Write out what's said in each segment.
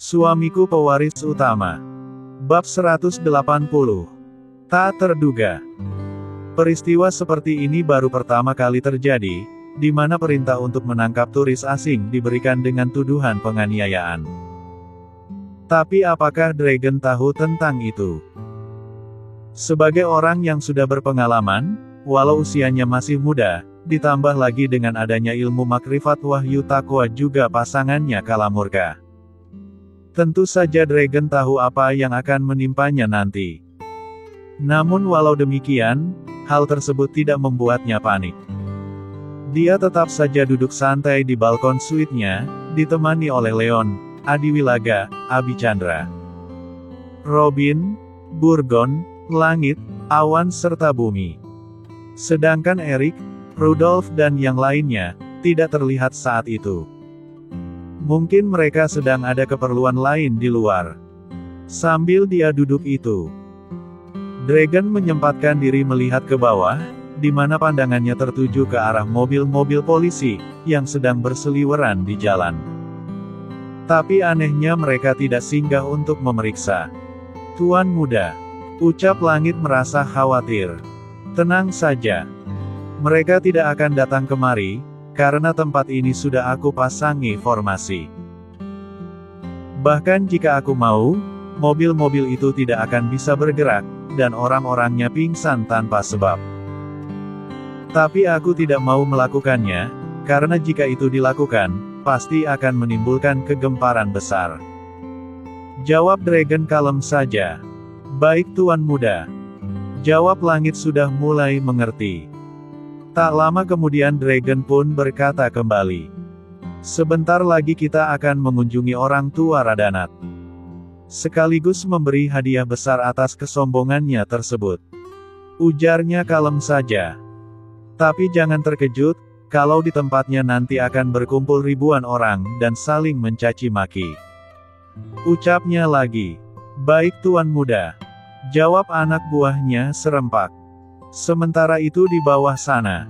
Suamiku pewaris utama. Bab 180. Tak terduga. Peristiwa seperti ini baru pertama kali terjadi, di mana perintah untuk menangkap turis asing diberikan dengan tuduhan penganiayaan. Tapi apakah Dragon tahu tentang itu? Sebagai orang yang sudah berpengalaman, walau usianya masih muda, ditambah lagi dengan adanya ilmu makrifat wahyu takwa juga pasangannya kalamurka. Tentu saja Dragon tahu apa yang akan menimpanya nanti. Namun walau demikian, hal tersebut tidak membuatnya panik. Dia tetap saja duduk santai di balkon suite-nya, ditemani oleh Leon, Adiwilaga, Abicandra, Robin, Burgon, Langit, Awan serta Bumi. Sedangkan Eric, Rudolf dan yang lainnya, tidak terlihat saat itu. Mungkin mereka sedang ada keperluan lain di luar. Sambil dia duduk itu, Dragon menyempatkan diri melihat ke bawah, di mana pandangannya tertuju ke arah mobil-mobil polisi, yang sedang berseliweran di jalan. Tapi anehnya mereka tidak singgah untuk memeriksa. "Tuan muda," ucap Langit merasa khawatir. "Tenang saja. Mereka tidak akan datang kemari, karena tempat ini sudah aku pasangi formasi. Bahkan jika aku mau, mobil-mobil itu tidak akan bisa bergerak, dan orang-orangnya pingsan tanpa sebab. Tapi aku tidak mau melakukannya, karena jika itu dilakukan, pasti akan menimbulkan kegemparan besar." Jawab Dragon kalem saja. "Baik tuan muda," jawab Langit sudah mulai mengerti. Tak lama kemudian Dragon pun berkata kembali, "Sebentar lagi kita akan mengunjungi orang tua Radanat. Sekaligus memberi hadiah besar atas kesombongannya tersebut." Ujarnya kalem saja. "Tapi jangan terkejut, kalau di tempatnya nanti akan berkumpul ribuan orang dan saling mencaci maki." Ucapnya lagi. "Baik tuan muda," jawab anak buahnya serempak. Sementara itu di bawah sana,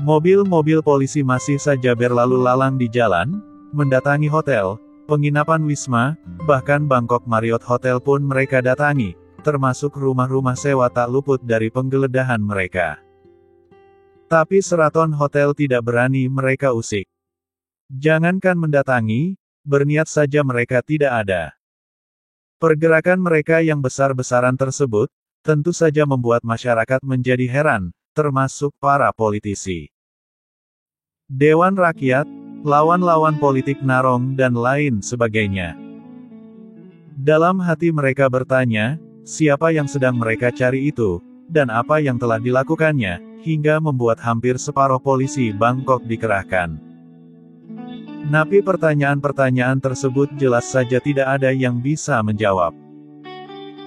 mobil-mobil polisi masih saja berlalu lalang di jalan, mendatangi hotel, penginapan Wisma, bahkan Bangkok Marriott Hotel pun mereka datangi, termasuk rumah-rumah sewa tak luput dari penggeledahan mereka. Tapi Sheraton Hotel tidak berani mereka usik. Jangankan mendatangi, berniat saja mereka tidak ada. Pergerakan mereka yang besar-besaran tersebut, tentu saja membuat masyarakat menjadi heran, termasuk para politisi. Dewan Rakyat, lawan-lawan politik Narong dan lain sebagainya. Dalam hati mereka bertanya, siapa yang sedang mereka cari itu, dan apa yang telah dilakukannya, hingga membuat hampir separuh polisi Bangkok dikerahkan. Napi pertanyaan-pertanyaan tersebut jelas saja tidak ada yang bisa menjawab.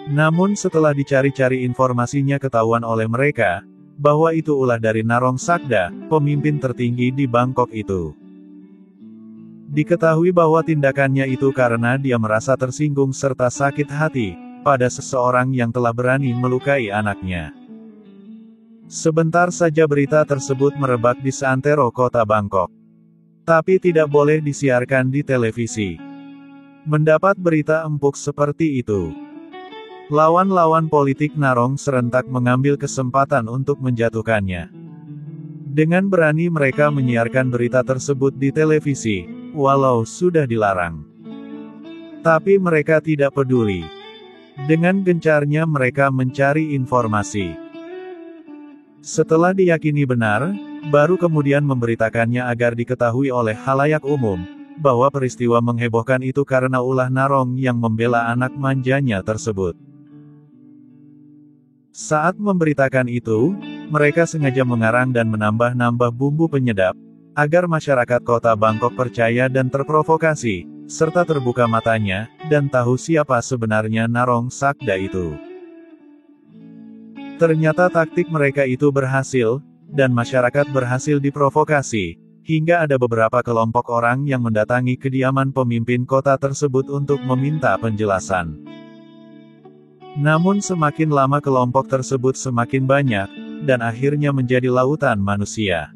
Namun setelah dicari-cari informasinya ketahuan oleh mereka, bahwa itu ulah dari Narong Sakda, pemimpin tertinggi di Bangkok itu. Diketahui bahwa tindakannya itu karena dia merasa tersinggung serta sakit hati, pada seseorang yang telah berani melukai anaknya. Sebentar saja berita tersebut merebak di seantero kota Bangkok. Tapi tidak boleh disiarkan di televisi. Mendapat berita empuk seperti itu, lawan-lawan politik Narong serentak mengambil kesempatan untuk menjatuhkannya. Dengan berani mereka menyiarkan berita tersebut di televisi, walau sudah dilarang. Tapi mereka tidak peduli. Dengan gencarnya mereka mencari informasi. Setelah diyakini benar, baru kemudian memberitakannya agar diketahui oleh khalayak umum, bahwa peristiwa menghebohkan itu karena ulah Narong yang membela anak manjanya tersebut. Saat memberitakan itu, mereka sengaja mengarang dan menambah-nambah bumbu penyedap, agar masyarakat kota Bangkok percaya dan terprovokasi, serta terbuka matanya, dan tahu siapa sebenarnya Narong Sakda itu. Ternyata taktik mereka itu berhasil, dan masyarakat berhasil diprovokasi, hingga ada beberapa kelompok orang yang mendatangi kediaman pemimpin kota tersebut untuk meminta penjelasan. Namun semakin lama kelompok tersebut semakin banyak, dan akhirnya menjadi lautan manusia.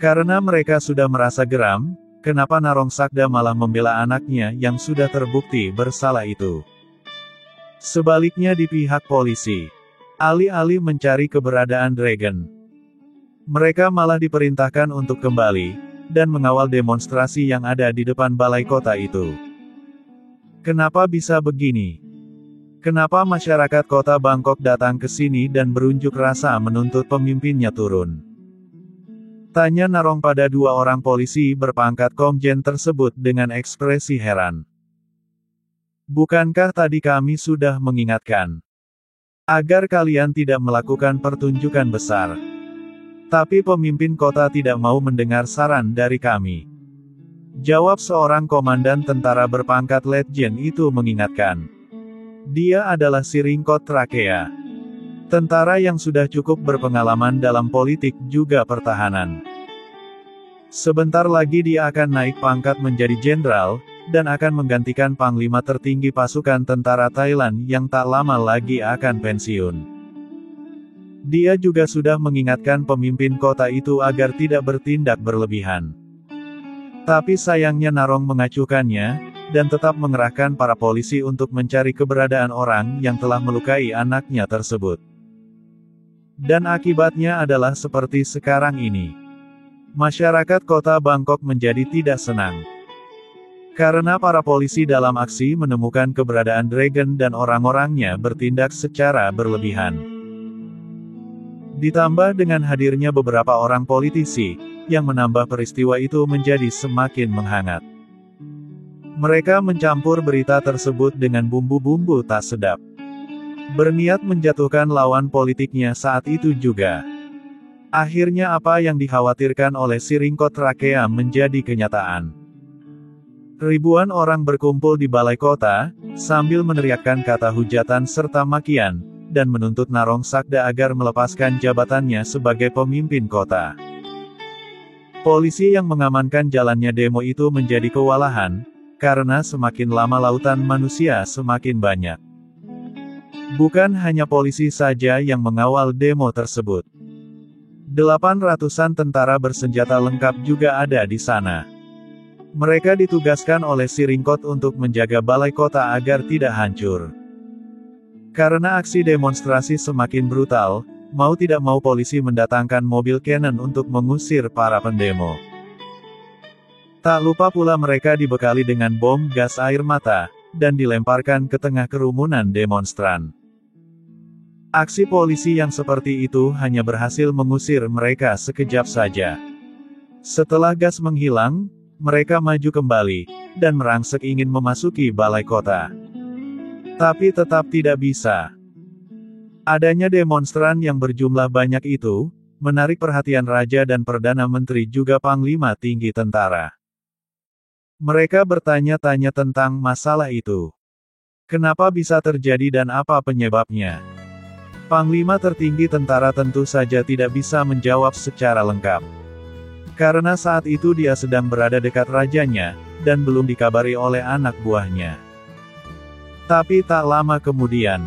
Karena mereka sudah merasa geram, Kenapa Narongsakda malah membela anaknya yang sudah terbukti bersalah itu? Sebaliknya di pihak polisi, alih-alih mencari keberadaan Dragon, mereka malah diperintahkan untuk kembali dan mengawal demonstrasi yang ada di depan balai kota itu. Kenapa bisa begini? Kenapa masyarakat kota Bangkok datang ke sini dan berunjuk rasa menuntut pemimpinnya turun? Tanya Narong pada dua orang polisi berpangkat komjen tersebut dengan ekspresi heran. Bukankah tadi kami sudah mengingatkan agar kalian tidak melakukan pertunjukan besar? Tapi pemimpin kota tidak mau mendengar saran dari kami. Jawab seorang komandan tentara berpangkat letjen itu mengingatkan. Dia adalah Siringkot Trakea, tentara yang sudah cukup berpengalaman dalam politik juga pertahanan. Sebentar lagi dia akan naik pangkat menjadi jenderal, dan akan menggantikan panglima tertinggi pasukan tentara Thailand yang tak lama lagi akan pensiun. Dia juga sudah mengingatkan pemimpin kota itu agar tidak bertindak berlebihan. Tapi sayangnya Narong mengacuhkannya, dan tetap mengerahkan para polisi untuk mencari keberadaan orang yang telah melukai anaknya tersebut. Dan akibatnya adalah seperti sekarang ini. Masyarakat kota Bangkok menjadi tidak senang. Karena para polisi dalam aksi menemukan keberadaan Dragon dan orang-orangnya bertindak secara berlebihan. Ditambah dengan hadirnya beberapa orang politisi, yang menambah peristiwa itu menjadi semakin menghangat. Mereka mencampur berita tersebut dengan bumbu-bumbu tak sedap. Berniat menjatuhkan lawan politiknya saat itu juga. Akhirnya apa yang dikhawatirkan oleh Siringkot Trakea menjadi kenyataan. Ribuan orang berkumpul di balai kota, sambil meneriakkan kata hujatan serta makian, dan menuntut Narongsakda agar melepaskan jabatannya sebagai pemimpin kota. Polisi yang mengamankan jalannya demo itu menjadi kewalahan, karena semakin lama lautan manusia semakin banyak. Bukan hanya polisi saja yang mengawal demo tersebut. 800-an tentara bersenjata lengkap juga ada di sana. Mereka ditugaskan oleh Siringkot untuk menjaga balai kota agar tidak hancur. Karena aksi demonstrasi semakin brutal, mau tidak mau polisi mendatangkan mobil cannon untuk mengusir para pendemo. Tak lupa pula mereka dibekali dengan bom gas air mata, dan dilemparkan ke tengah kerumunan demonstran. Aksi polisi yang seperti itu hanya berhasil mengusir mereka sekejap saja. Setelah gas menghilang, mereka maju kembali, dan merangsek ingin memasuki balai kota. Tapi tetap tidak bisa. Adanya demonstran yang berjumlah banyak itu, menarik perhatian Raja dan Perdana Menteri juga Panglima Tinggi Tentara. Mereka bertanya-tanya tentang masalah itu. Kenapa bisa terjadi dan apa penyebabnya? Panglima tertinggi tentara tentu saja tidak bisa menjawab secara lengkap. Karena saat itu dia sedang berada dekat rajanya, dan belum dikabari oleh anak buahnya. Tapi tak lama kemudian,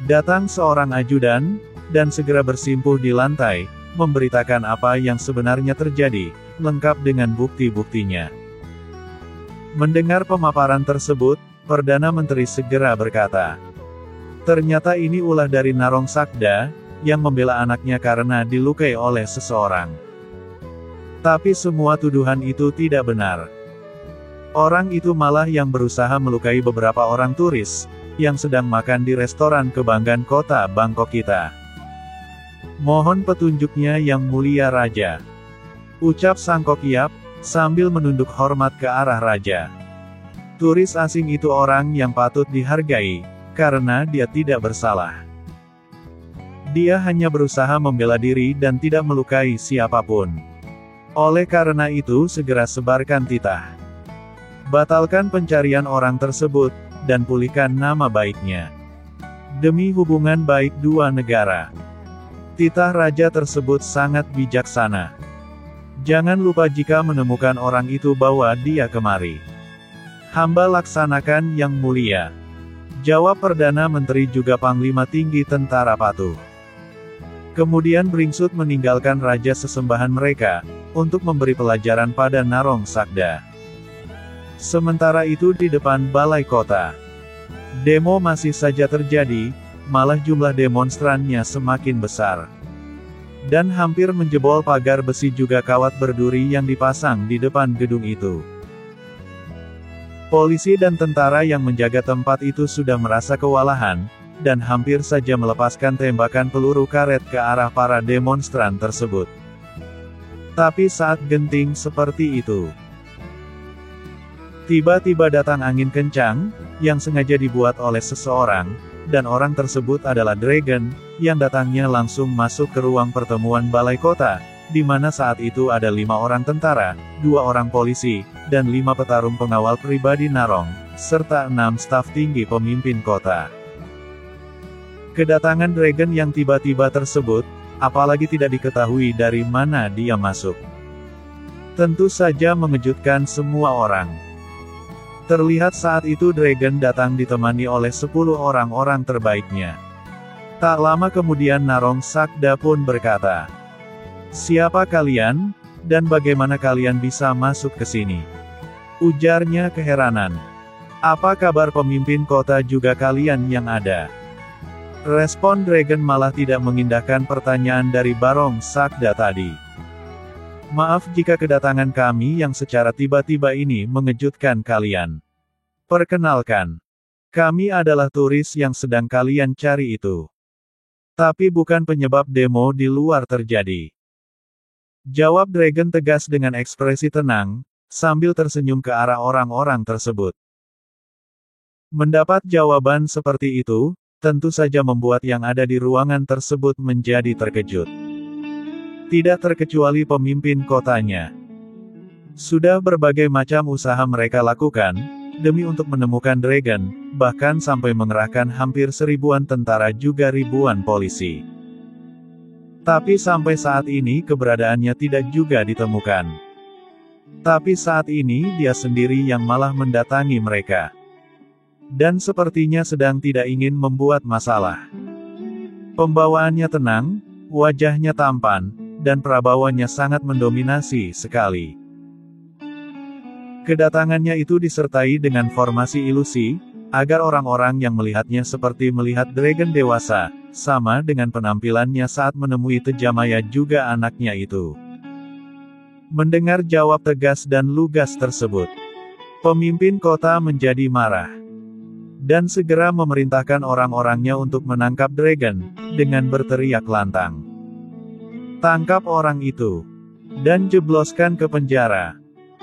datang seorang ajudan, dan segera bersimpuh di lantai, memberitakan apa yang sebenarnya terjadi, lengkap dengan bukti-buktinya. Mendengar pemaparan tersebut, Perdana Menteri segera berkata, ternyata ini ulah dari Narongsakda, yang membela anaknya karena dilukai oleh seseorang. Tapi semua tuduhan itu tidak benar. Orang itu malah yang berusaha melukai beberapa orang turis, yang sedang makan di restoran kebanggaan kota Bangkok kita. Mohon petunjuknya yang mulia Raja. Ucap Sangkok Yap, sambil menunduk hormat ke arah Raja. Turis asing itu orang yang patut dihargai, karena dia tidak bersalah. Dia hanya berusaha membela diri dan tidak melukai siapapun. Oleh karena itu segera sebarkan titah. Batalkan pencarian orang tersebut, dan pulihkan nama baiknya. Demi hubungan baik dua negara. Titah Raja tersebut sangat bijaksana. Jangan lupa jika menemukan orang itu bawa dia kemari. Hamba laksanakan yang mulia. Jawab Perdana Menteri juga Panglima Tinggi Tentara patuh. Kemudian beringsut meninggalkan Raja sesembahan mereka, untuk memberi pelajaran pada Narong Sakda. Sementara itu di depan balai kota, demo masih saja terjadi, malah jumlah demonstrannya semakin besar. Dan hampir menjebol pagar besi juga kawat berduri yang dipasang di depan gedung itu. Polisi dan tentara yang menjaga tempat itu sudah merasa kewalahan, dan hampir saja melepaskan tembakan peluru karet ke arah para demonstran tersebut. Tapi saat genting seperti itu, tiba-tiba datang angin kencang, yang sengaja dibuat oleh seseorang, dan orang tersebut adalah Dragon, yang datangnya langsung masuk ke ruang pertemuan balai kota, di mana saat itu ada 5 orang tentara, 2 orang polisi, dan 5 petarung pengawal pribadi Narong, serta 6 staf tinggi pemimpin kota. Kedatangan Dragon yang tiba-tiba tersebut, apalagi tidak diketahui dari mana dia masuk, tentu saja mengejutkan semua orang. Terlihat saat itu Dragon datang ditemani oleh 10 orang-orang terbaiknya. Tak lama kemudian Narong Sakda pun berkata, "Siapa kalian, dan bagaimana kalian bisa masuk ke sini?" Ujarnya keheranan. "Apa kabar pemimpin kota juga kalian yang ada?" Respon Dragon malah tidak mengindahkan pertanyaan dari Barong Sakda tadi. "Maaf jika kedatangan kami yang secara tiba-tiba ini mengejutkan kalian. Perkenalkan, kami adalah turis yang sedang kalian cari itu. Tapi bukan penyebab demo di luar terjadi." Jawab Dragon tegas dengan ekspresi tenang, sambil tersenyum ke arah orang-orang tersebut. Mendapat jawaban seperti itu, tentu saja membuat yang ada di ruangan tersebut menjadi terkejut. Tidak terkecuali pemimpin kotanya. Sudah berbagai macam usaha mereka lakukan, demi untuk menemukan Dragon, bahkan sampai mengerahkan hampir 1000-an tentara juga ribuan polisi. Tapi sampai saat ini keberadaannya tidak juga ditemukan. Tapi saat ini dia sendiri yang malah mendatangi mereka. Dan sepertinya sedang tidak ingin membuat masalah. Pembawaannya tenang, wajahnya tampan, dan prabawannya sangat mendominasi sekali. Kedatangannya itu disertai dengan formasi ilusi, agar orang-orang yang melihatnya seperti melihat Dragon dewasa, sama dengan penampilannya saat menemui Tejamaya juga anaknya itu. Mendengar jawab tegas dan lugas tersebut, pemimpin kota menjadi marah. Dan segera memerintahkan orang-orangnya untuk menangkap Dragon, dengan berteriak lantang, "Tangkap orang itu, dan jebloskan ke penjara."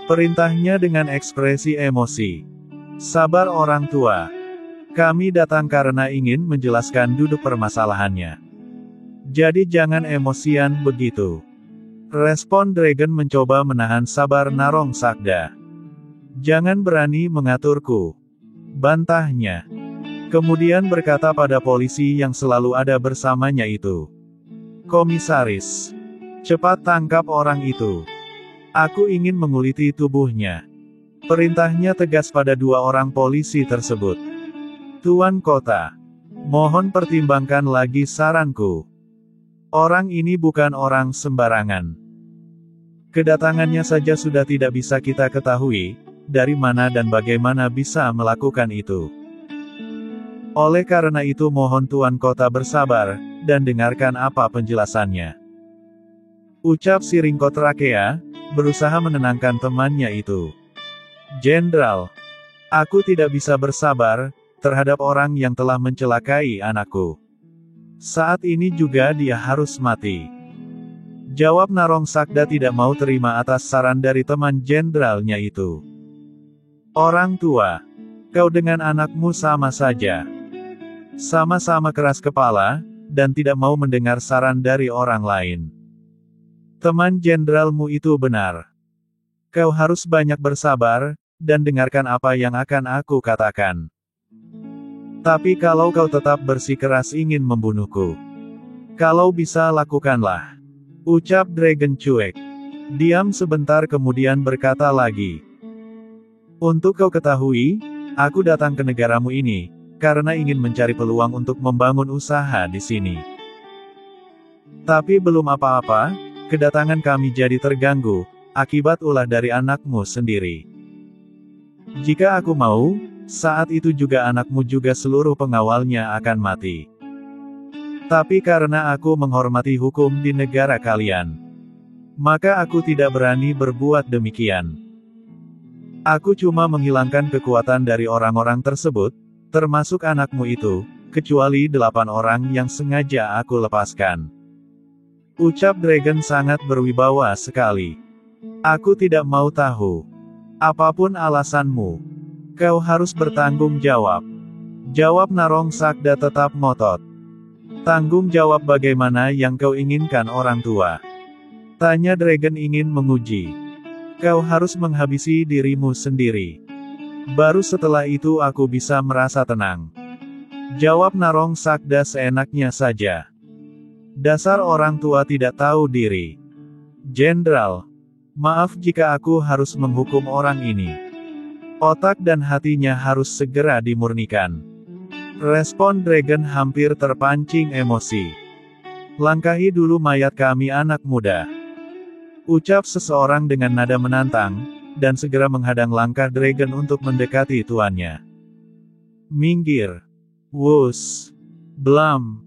Perintahnya dengan ekspresi emosi. "Sabar orang tua. Kami datang karena ingin menjelaskan duduk permasalahannya. Jadi jangan emosian begitu." Respon Dragon mencoba menahan sabar Narong Sakda. "Jangan berani mengaturku," bantahnya. Kemudian berkata pada polisi yang selalu ada bersamanya itu, "Komisaris, cepat tangkap orang itu. Aku ingin menguliti tubuhnya." Perintahnya tegas pada 2 orang polisi tersebut. "Tuan Kota, mohon pertimbangkan lagi saranku. Orang ini bukan orang sembarangan. Kedatangannya saja sudah tidak bisa kita ketahui, dari mana dan bagaimana bisa melakukan itu. Oleh karena itu mohon Tuan Kota bersabar, dan dengarkan apa penjelasannya." Ucap si Ringkot Rakea, berusaha menenangkan temannya itu. "Jenderal, aku tidak bisa bersabar, terhadap orang yang telah mencelakai anakku. Saat ini juga dia harus mati." Jawab Narong Sakda tidak mau terima atas saran dari teman jenderalnya itu. "Orang tua, kau dengan anakmu sama saja. Sama-sama keras kepala, dan tidak mau mendengar saran dari orang lain. Teman jenderalmu itu benar. Kau harus banyak bersabar, dan dengarkan apa yang akan aku katakan. Tapi kalau kau tetap bersikeras ingin membunuhku, kalau bisa lakukanlah." Ucap Dragon cuek. Diam sebentar kemudian berkata lagi, "Untuk kau ketahui, aku datang ke negaramu ini, karena ingin mencari peluang untuk membangun usaha di sini. Tapi belum apa-apa, kedatangan kami jadi terganggu, akibat ulah dari anakmu sendiri. Jika aku mau, saat itu juga anakmu juga seluruh pengawalnya akan mati. Tapi karena aku menghormati hukum di negara kalian, maka aku tidak berani berbuat demikian. Aku cuma menghilangkan kekuatan dari orang-orang tersebut, termasuk anakmu itu, kecuali 8 orang yang sengaja aku lepaskan. Ucap Dragon sangat berwibawa sekali. Aku tidak mau tahu. Apapun alasanmu, kau harus bertanggung jawab. Jawab Narong Sakda tetap ngotot. Tanggung jawab bagaimana yang kau inginkan orang tua? Tanya Dragon ingin menguji. Kau harus menghabisi dirimu sendiri. Baru setelah itu aku bisa merasa tenang. Jawab Narong Sakda seenaknya saja. Dasar orang tua tidak tahu diri. Jenderal, maaf jika aku harus menghukum orang ini. Otak dan hatinya harus segera dimurnikan. Respon Dragon hampir terpancing emosi. Langkahi dulu mayat kami anak muda. Ucap seseorang dengan nada menantang, dan segera menghadang langkah Dragon untuk mendekati tuannya. Minggir. Wus. Blam.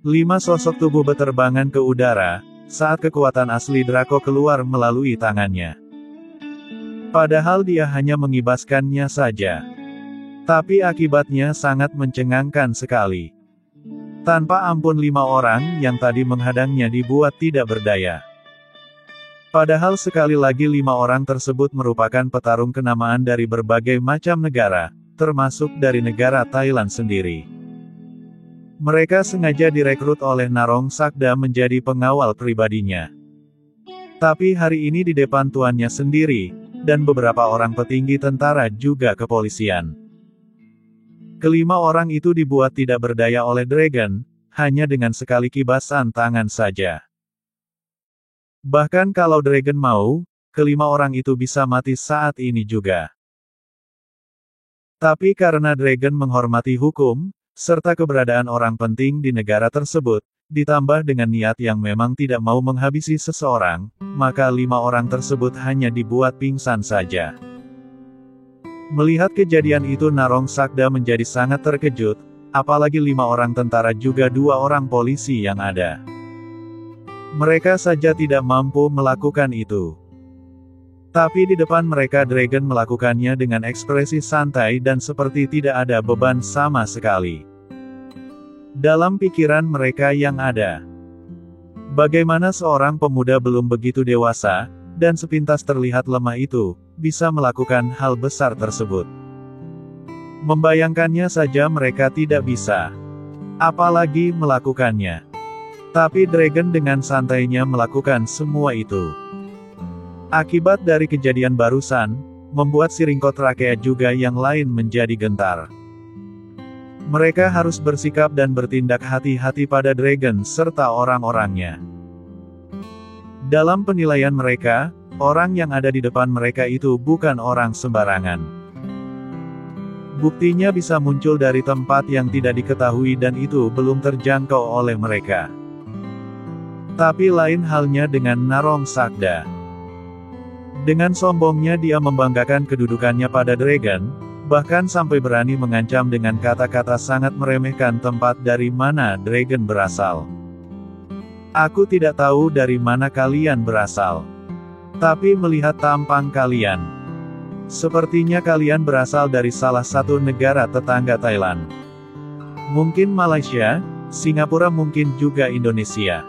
5 sosok tubuh beterbangan ke udara, saat kekuatan asli Draco keluar melalui tangannya. Padahal dia hanya mengibaskannya saja. Tapi akibatnya sangat mencengangkan sekali. Tanpa ampun 5 orang yang tadi menghadangnya dibuat tidak berdaya. Padahal sekali lagi 5 orang tersebut merupakan petarung kenamaan dari berbagai macam negara, termasuk dari negara Thailand sendiri. Mereka sengaja direkrut oleh Narong Sakda menjadi pengawal pribadinya. Tapi hari ini di depan tuannya sendiri, dan beberapa orang petinggi tentara juga kepolisian. Kelima orang itu dibuat tidak berdaya oleh Dragon, hanya dengan sekali kibasan tangan saja. Bahkan kalau Dragon mau, kelima orang itu bisa mati saat ini juga. Tapi karena Dragon menghormati hukum, serta keberadaan orang penting di negara tersebut, ditambah dengan niat yang memang tidak mau menghabisi seseorang, maka 5 orang tersebut hanya dibuat pingsan saja. Melihat kejadian itu Narong Sakda menjadi sangat terkejut, apalagi 5 orang tentara juga 2 orang polisi yang ada. Mereka saja tidak mampu melakukan itu. Tapi di depan mereka Dragon melakukannya dengan ekspresi santai dan seperti tidak ada beban sama sekali. Dalam pikiran mereka yang ada, bagaimana seorang pemuda belum begitu dewasa, dan sepintas terlihat lemah itu, bisa melakukan hal besar tersebut. Membayangkannya saja mereka tidak bisa. Apalagi melakukannya. Tapi Dragon dengan santainya melakukan semua itu. Akibat dari kejadian barusan, membuat Siringkot Rakea juga yang lain menjadi gentar. Mereka harus bersikap dan bertindak hati-hati pada Dragon serta orang-orangnya. Dalam penilaian mereka, orang yang ada di depan mereka itu bukan orang sembarangan. Buktinya bisa muncul dari tempat yang tidak diketahui dan itu belum terjangkau oleh mereka. Tapi lain halnya dengan Narong Sakda. Dengan sombongnya dia membanggakan kedudukannya pada Dragon, bahkan sampai berani mengancam dengan kata-kata sangat meremehkan tempat dari mana Dragon berasal. Aku tidak tahu dari mana kalian berasal. Tapi melihat tampang kalian, sepertinya kalian berasal dari salah satu negara tetangga Thailand. Mungkin Malaysia, Singapura mungkin juga Indonesia.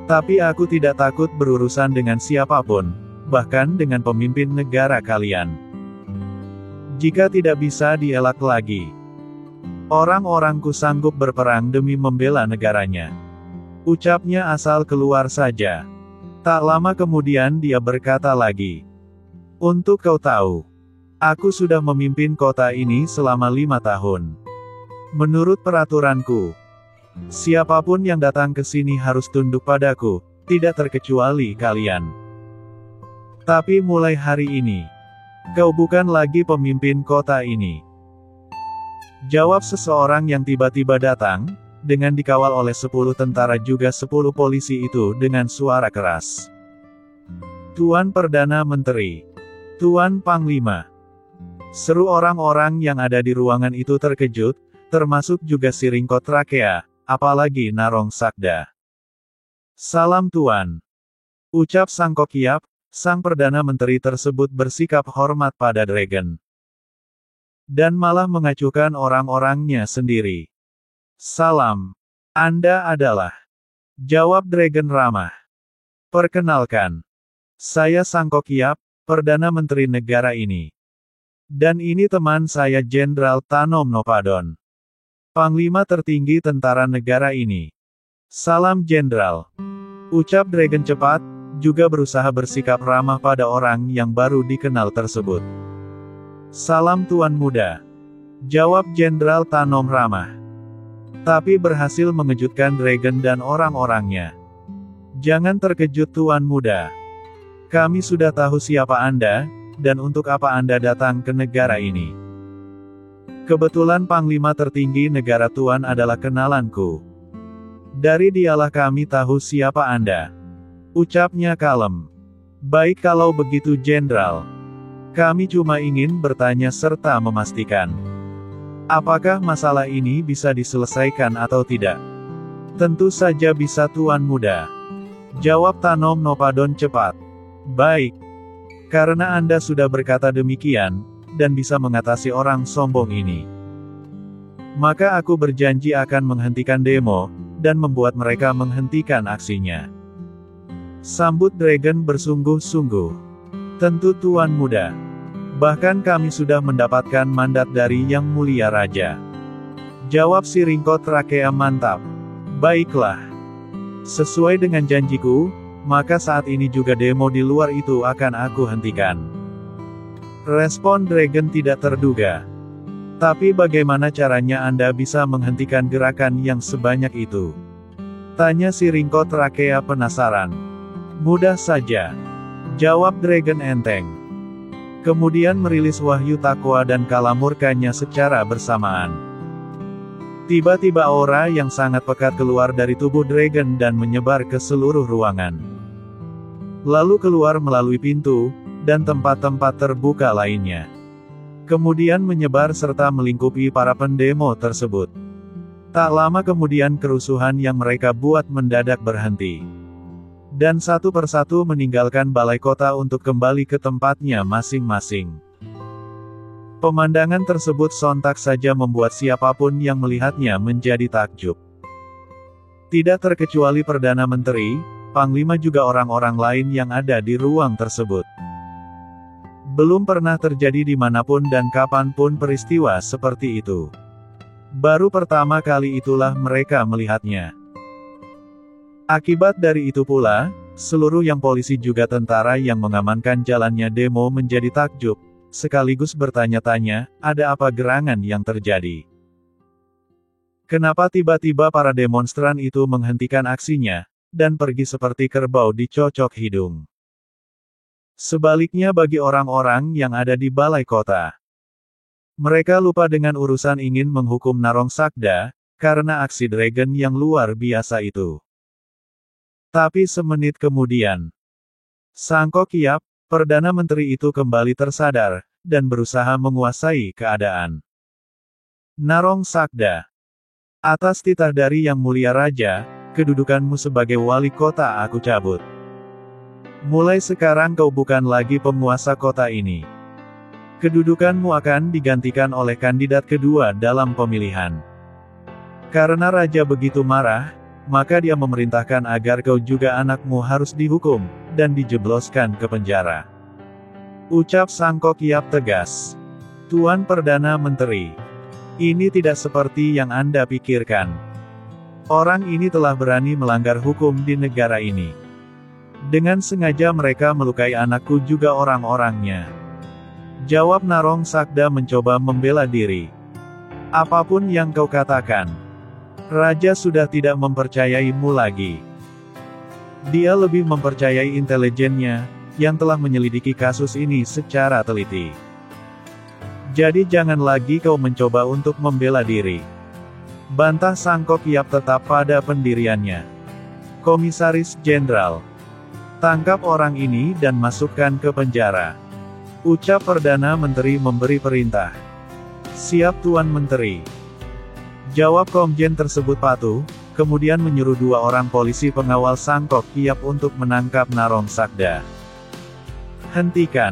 Tapi aku tidak takut berurusan dengan siapapun, bahkan dengan pemimpin negara kalian. Jika tidak bisa dielak lagi, orang-orangku sanggup berperang demi membela negaranya. Ucapnya asal keluar saja. Tak lama kemudian dia berkata lagi. Untuk kau tahu, aku sudah memimpin kota ini selama 5 tahun. Menurut peraturanku, siapapun yang datang ke sini harus tunduk padaku, tidak terkecuali kalian. Tapi mulai hari ini, kau bukan lagi pemimpin kota ini. Jawab seseorang yang tiba-tiba datang, dengan dikawal oleh 10 tentara juga 10 polisi itu dengan suara keras. "Tuan Perdana Menteri! Tuan Panglima!" Seru orang-orang yang ada di ruangan itu terkejut, termasuk juga Siringkot Rakea, apalagi Narong Sakda. "Salam Tuan," ucap Sang Kokiap. Sang Perdana Menteri tersebut bersikap hormat pada Dragon. Dan malah mengacuhkan orang-orangnya sendiri. "Salam. Anda adalah?" jawab Dragon ramah. "Perkenalkan. Saya Sang Kokiap, Perdana Menteri negara ini. Dan ini teman saya Jenderal Tanom Nopadon, Panglima tertinggi tentara negara ini." "Salam Jenderal," ucap Dragon cepat, juga berusaha bersikap ramah pada orang yang baru dikenal tersebut. "Salam Tuan Muda," jawab Jenderal Tanom ramah. Tapi berhasil mengejutkan Dragon dan orang-orangnya. "Jangan terkejut Tuan Muda. Kami sudah tahu siapa Anda, dan untuk apa Anda datang ke negara ini. Kebetulan Panglima tertinggi negara Tuan adalah kenalanku. Dari dialah kami tahu siapa Anda," ucapnya kalem. "Baik kalau begitu Jenderal. Kami cuma ingin bertanya serta memastikan. Apakah masalah ini bisa diselesaikan atau tidak?" "Tentu saja bisa Tuan Muda," jawab Tanom Nopadon cepat. "Baik. Karena Anda sudah berkata demikian, dan bisa mengatasi orang sombong ini, maka aku berjanji akan menghentikan demo, dan membuat mereka menghentikan aksinya." Sambut Dragon bersungguh-sungguh. "Tentu Tuan Muda. Bahkan kami sudah mendapatkan mandat dari Yang Mulia Raja," jawab Siringkot Rakea mantap. "Baiklah. Sesuai dengan janjiku, maka saat ini juga demo di luar itu akan aku hentikan." Respon Dragon tidak terduga. "Tapi bagaimana caranya Anda bisa menghentikan gerakan yang sebanyak itu?" tanya Siringkot Rakea penasaran. "Mudah saja," jawab Dragon enteng. Kemudian merilis wahyu takwa dan kala murkanya secara bersamaan. Tiba-tiba aura yang sangat pekat keluar dari tubuh Dragon dan menyebar ke seluruh ruangan. Lalu keluar melalui pintu, dan tempat-tempat terbuka lainnya. Kemudian menyebar serta melingkupi para pendemo tersebut. Tak lama kemudian kerusuhan yang mereka buat mendadak berhenti. Dan satu persatu meninggalkan balai kota untuk kembali ke tempatnya masing-masing. Pemandangan tersebut sontak saja membuat siapapun yang melihatnya menjadi takjub. Tidak terkecuali Perdana Menteri, Panglima juga orang-orang lain yang ada di ruang tersebut. Belum pernah terjadi dimanapun dan kapanpun peristiwa seperti itu. Baru pertama kali itulah mereka melihatnya. Akibat dari itu pula, seluruh yang polisi juga tentara yang mengamankan jalannya demo menjadi takjub, sekaligus bertanya-tanya, ada apa gerangan yang terjadi? Kenapa tiba-tiba para demonstran itu menghentikan aksinya, dan pergi seperti kerbau dicocok hidung? Sebaliknya bagi orang-orang yang ada di balai kota, mereka lupa dengan urusan ingin menghukum Narong Sakda, karena aksi Dragon yang luar biasa itu. Tapi semenit kemudian, Sang Kokiap, Perdana Menteri itu kembali tersadar, dan berusaha menguasai keadaan. "Narong Sakda, atas titah dari Yang Mulia Raja, kedudukanmu sebagai wali kota aku cabut. Mulai sekarang kau bukan lagi penguasa kota ini. Kedudukanmu akan digantikan oleh kandidat kedua dalam pemilihan." Karena raja begitu marah, maka dia memerintahkan agar kau juga anakmu harus dihukum, dan dijebloskan ke penjara. Ucap Sang Kokiap tegas. "Tuan Perdana Menteri, ini tidak seperti yang Anda pikirkan. Orang ini telah berani melanggar hukum di negara ini. Dengan sengaja mereka melukai anakku juga orang-orangnya," jawab Narong Sakda mencoba membela diri. "Apapun yang kau katakan, Raja sudah tidak mempercayaimu lagi. Dia lebih mempercayai intelijennya, yang telah menyelidiki kasus ini secara teliti. Jadi jangan lagi kau mencoba untuk membela diri. Bantah Sangkok Yap tetap pada pendiriannya. Komisaris Jenderal, tangkap orang ini dan masukkan ke penjara. Ucap Perdana Menteri memberi perintah. Siap Tuan Menteri. Jawab Komjen tersebut patuh, kemudian menyuruh 2 orang polisi pengawal Sangkok Yap untuk menangkap Narong Sakda. Hentikan.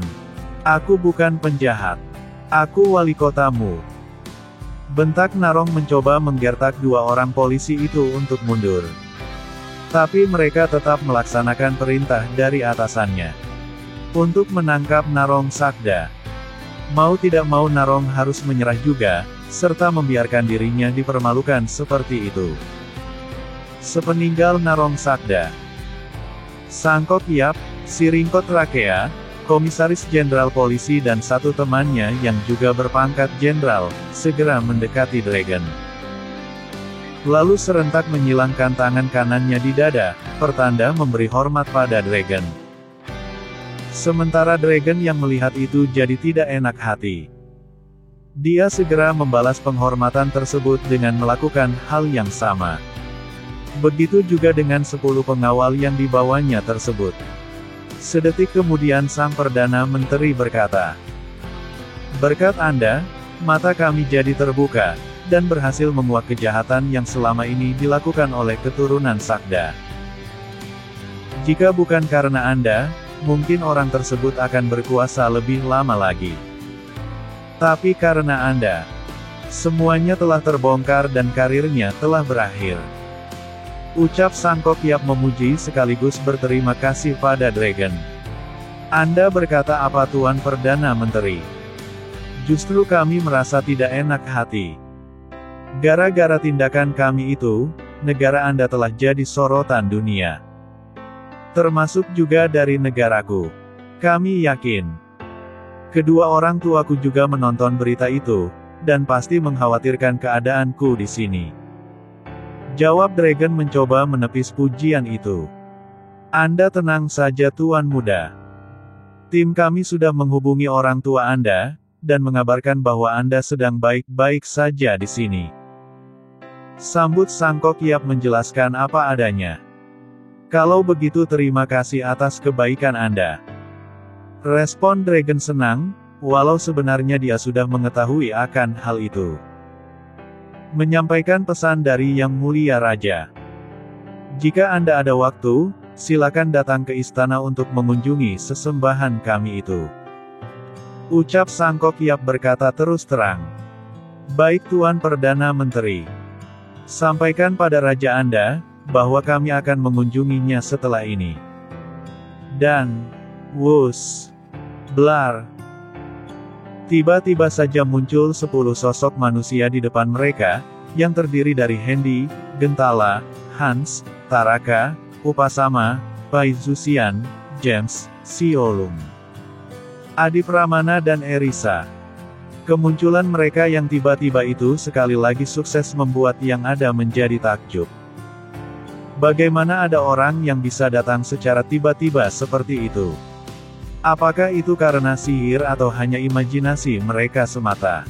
Aku bukan penjahat. Aku wali kotamu. Bentak Narong mencoba menggertak 2 orang polisi itu untuk mundur. Tapi mereka tetap melaksanakan perintah dari atasannya untuk menangkap Narong Sakda. Mau tidak mau Narong harus menyerah juga, serta membiarkan dirinya dipermalukan seperti itu. Sepeninggal Narong Sakda, Sangkok Yap, Siringkot Rakea, Komisaris Jenderal Polisi dan 1 temannya yang juga berpangkat jenderal, segera mendekati Dragon. Lalu serentak menyilangkan tangan kanannya di dada, pertanda memberi hormat pada Dragon. Sementara Dragon yang melihat itu jadi tidak enak hati. Dia segera membalas penghormatan tersebut dengan melakukan hal yang sama. Begitu juga dengan 10 pengawal yang dibawanya tersebut. Sedetik kemudian Sang Perdana Menteri berkata, "Berkat Anda, mata kami jadi terbuka, dan berhasil menguak kejahatan yang selama ini dilakukan oleh keturunan Sakda. Jika bukan karena Anda, mungkin orang tersebut akan berkuasa lebih lama lagi. Tapi karena Anda, semuanya telah terbongkar dan karirnya telah berakhir." Ucap Sangkok Yap memuji sekaligus berterima kasih pada Dragon. "Anda berkata apa Tuan Perdana Menteri? Justru kami merasa tidak enak hati. Gara-gara tindakan kami itu, negara Anda telah jadi sorotan dunia. Termasuk juga dari negaraku. Kami yakin kedua orang tuaku juga menonton berita itu, dan pasti mengkhawatirkan keadaanku di sini." Jawab Dragon mencoba menepis pujian itu. "Anda tenang saja Tuan Muda. Tim kami sudah menghubungi orang tua Anda, dan mengabarkan bahwa Anda sedang baik-baik saja di sini." Sambut Sangkok Yap menjelaskan apa adanya. "Kalau begitu terima kasih atas kebaikan Anda." Respon Dragon senang, walau sebenarnya dia sudah mengetahui akan hal itu. Menyampaikan pesan dari Yang Mulia Raja. "Jika Anda ada waktu, silakan datang ke istana untuk mengunjungi sesembahan kami itu." Ucap Sangkok Yap berkata terus terang. "Baik Tuan Perdana Menteri. Sampaikan pada Raja Anda, bahwa kami akan mengunjunginya setelah ini." Dan, wus, blar. Tiba-tiba saja muncul 10 sosok manusia di depan mereka, yang terdiri dari Hendy, Gentala, Hans, Taraka, Upasama, Pai Zuxian, James, Xiaolong, Adi Pramana dan Erisa. Kemunculan mereka yang tiba-tiba itu sekali lagi sukses membuat yang ada menjadi takjub. Bagaimana ada orang yang bisa datang secara tiba-tiba seperti itu? Apakah itu karena sihir atau hanya imajinasi mereka semata?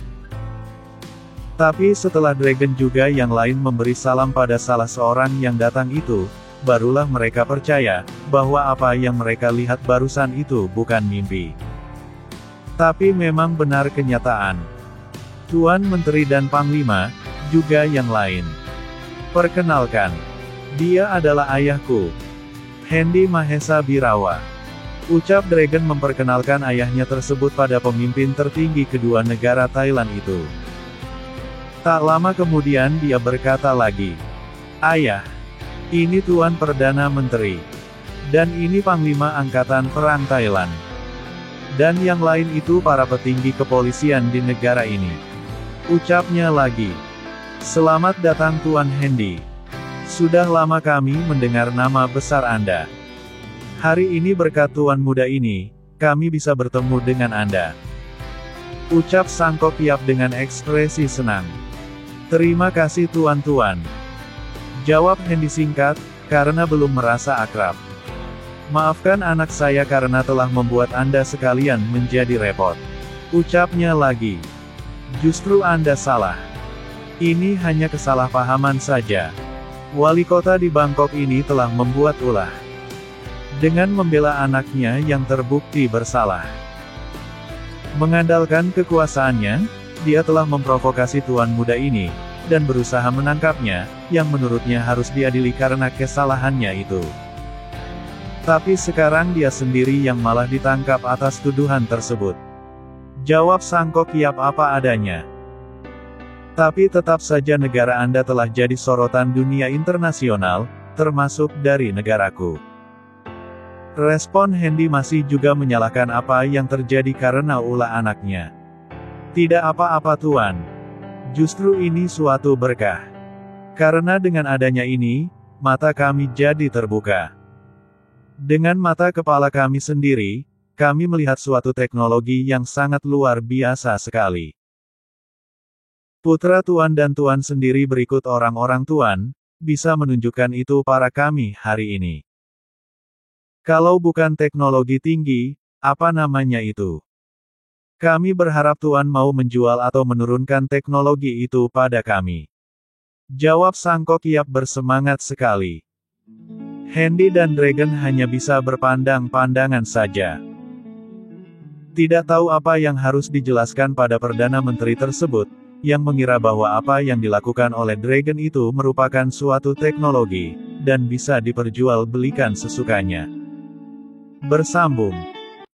Tapi setelah Dragon juga yang lain memberi salam pada salah seorang yang datang itu, barulah mereka percaya, bahwa apa yang mereka lihat barusan itu bukan mimpi. Tapi memang benar kenyataan. Tuan Menteri dan Panglima, juga yang lain. Perkenalkan. Dia adalah ayahku. Hendy Mahesa Birawa. Ucap Dragon memperkenalkan ayahnya tersebut pada pemimpin tertinggi kedua negara Thailand itu. Tak lama kemudian dia berkata lagi, "Ayah, ini Tuan Perdana Menteri. Dan ini Panglima Angkatan Perang Thailand. Dan yang lain itu para petinggi kepolisian di negara ini." Ucapnya lagi, "Selamat datang Tuan Hendy. Sudah lama kami mendengar nama besar Anda. Hari ini berkat Tuan muda ini, kami bisa bertemu dengan Anda." Ucap Sangkok Yap dengan ekspresi senang. "Terima kasih Tuan-tuan." Jawab Hendy singkat, "Karena belum merasa akrab. Maafkan anak saya karena telah membuat Anda sekalian menjadi repot." Ucapnya lagi, "Justru Anda salah. Ini hanya kesalahpahaman saja. Wali kota di Bangkok ini telah membuat ulah dengan membela anaknya yang terbukti bersalah. Mengandalkan kekuasaannya, dia telah memprovokasi tuan muda ini, dan berusaha menangkapnya, yang menurutnya harus diadili karena kesalahannya itu. Tapi sekarang dia sendiri yang malah ditangkap atas tuduhan tersebut. Jawab Sangkok Yap apa adanya. Tapi tetap saja negara Anda telah jadi sorotan dunia internasional, termasuk dari negaraku. Respon Hendy masih juga menyalahkan apa yang terjadi karena ulah anaknya. Tidak apa-apa Tuan. Justru ini suatu berkah. Karena dengan adanya ini, mata kami jadi terbuka. Dengan mata kepala kami sendiri, kami melihat suatu teknologi yang sangat luar biasa sekali. Putra Tuan dan Tuan sendiri berikut orang-orang Tuan, bisa menunjukkan itu para kami hari ini. Kalau bukan teknologi tinggi, apa namanya itu? Kami berharap Tuan mau menjual atau menurunkan teknologi itu pada kami. Jawab Sangkok Yap bersemangat sekali. Hendy dan Dragon hanya bisa berpandang-pandangan saja. Tidak tahu apa yang harus dijelaskan pada Perdana Menteri tersebut, yang mengira bahwa apa yang dilakukan oleh Dragon itu merupakan suatu teknologi, dan bisa diperjualbelikan sesukanya. Bersambung.